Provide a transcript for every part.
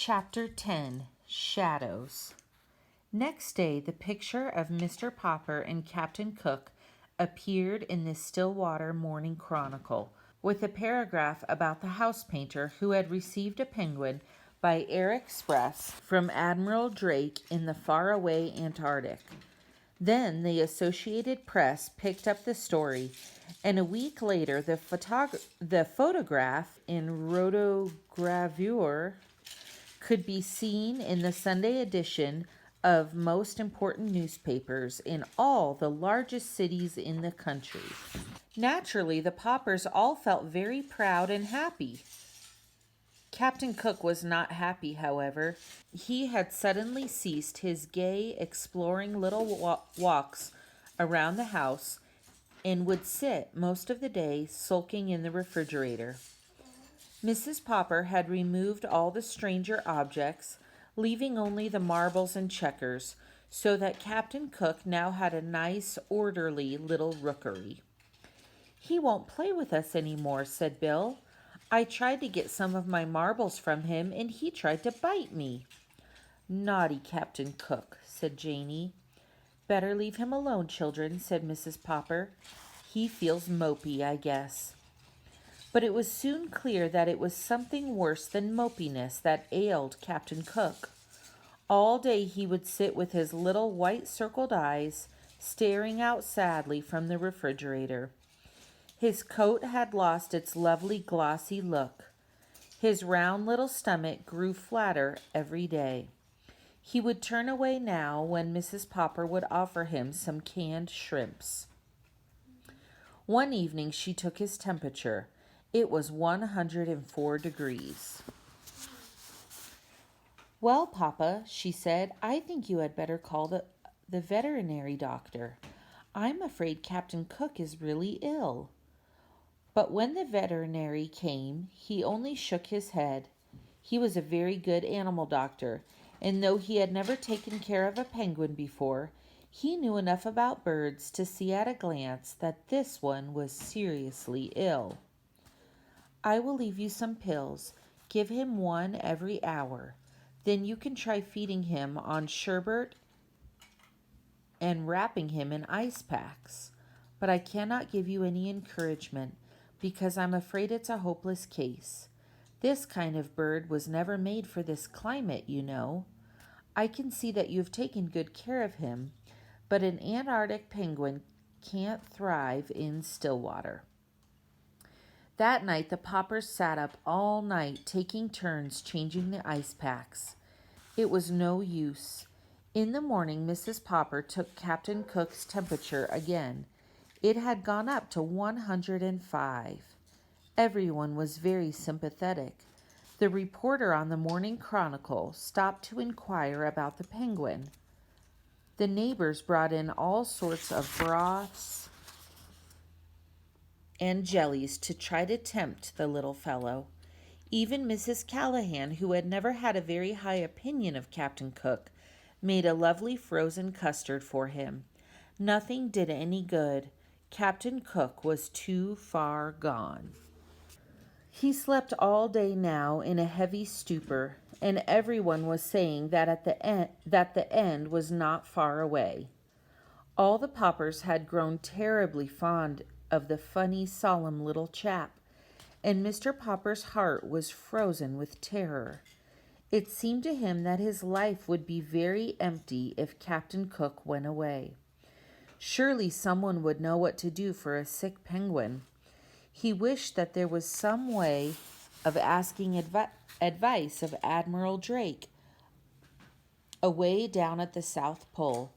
Chapter 10, Shadows. Next day, the picture of Mr. Popper and Captain Cook appeared in the Stillwater Morning Chronicle, with a paragraph about the house painter who had received a penguin by air express from Admiral Drake in the faraway Antarctic. Then the Associated Press picked up the story, and a week later the photograph in rotogravure could be seen in the Sunday edition of most important newspapers in all the largest cities in the country. Naturally, the Poppers all felt very proud and happy. Captain Cook was not happy, however. He had suddenly ceased his gay, exploring little walks around the house and would sit most of the day sulking in the refrigerator. Mrs. Popper had removed all the stranger objects, leaving only the marbles and checkers, so that Captain Cook now had a nice, orderly little rookery. "He won't play with us any more," said Bill. "I tried to get some of my marbles from him, and he tried to bite me." "Naughty Captain Cook," said Janey. "Better leave him alone, children," said Mrs. Popper. "He feels mopey, I guess." But it was soon clear that it was something worse than mopiness that ailed Captain Cook. All day he would sit with his little white circled eyes staring out sadly from the refrigerator. His coat had lost its lovely glossy look. His round little stomach grew flatter every day. He would turn away now when Mrs. Popper would offer him some canned shrimps. One evening she took his temperature. It was 104 degrees. "Well, Papa," she said, "I think you had better call the veterinary doctor. I'm afraid Captain Cook is really ill." But when the veterinary came, he only shook his head. He was a very good animal doctor, and though he had never taken care of a penguin before, he knew enough about birds to see at a glance that this one was seriously ill. "I will leave you some pills. Give him one every hour. Then you can try feeding him on sherbet and wrapping him in ice packs. But I cannot give you any encouragement, because I'm afraid it's a hopeless case. This kind of bird was never made for this climate, you know. I can see that you've taken good care of him, but an Antarctic penguin can't thrive in Stillwater." That night the Poppers sat up all night, taking turns changing the ice packs. It was no use. In the morning Mrs. Popper took Captain Cook's temperature again. It had gone up to 105. Everyone was very sympathetic. The reporter on the Morning Chronicle stopped to inquire about the penguin. The neighbors brought in all sorts of broths and jellies to try to tempt the little fellow. Even Mrs. Callahan, who had never had a very high opinion of Captain Cook, made a lovely frozen custard for him. Nothing did any good. Captain Cook was too far gone. He slept all day now in a heavy stupor, and everyone was saying that the end was not far away. All the Poppers had grown terribly fond of the funny, solemn little chap, and Mr. Popper's heart was frozen with terror. It seemed to him that his life would be very empty if Captain Cook went away. Surely someone would know what to do for a sick penguin. He wished that there was some way of asking advice of Admiral Drake away down at the South Pole,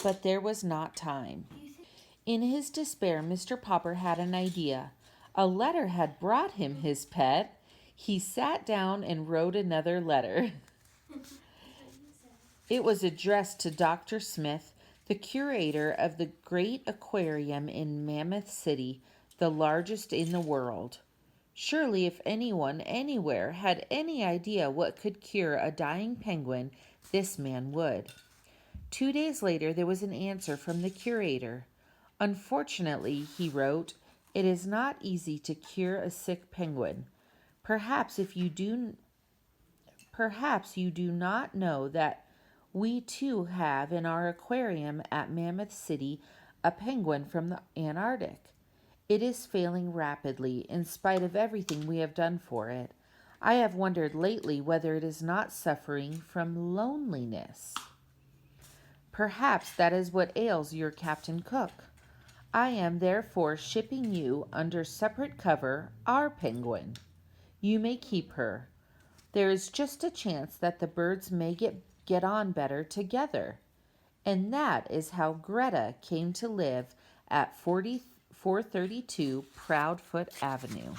but there was not time. In his despair, Mr. Popper had an idea. A letter had brought him his pet. He sat down and wrote another letter. It was addressed to Dr. Smith, the curator of the great aquarium in Mammoth City, the largest in the world. Surely if anyone anywhere had any idea what could cure a dying penguin, this man would. 2 days later there was an answer from the curator. "Unfortunately," he wrote, "it is not easy to cure a sick penguin. Perhaps if you Perhaps you do not know that we too have in our aquarium at Mammoth City a penguin from the Antarctic. It is failing rapidly in spite of everything we have done for it. I have wondered lately whether it is not suffering from loneliness. Perhaps that is what ails your Captain Cook. I am therefore shipping you under separate cover our penguin. You may keep her. There is just a chance that the birds may get on better together. And that is how Greta came to live at 4432 Proudfoot Avenue.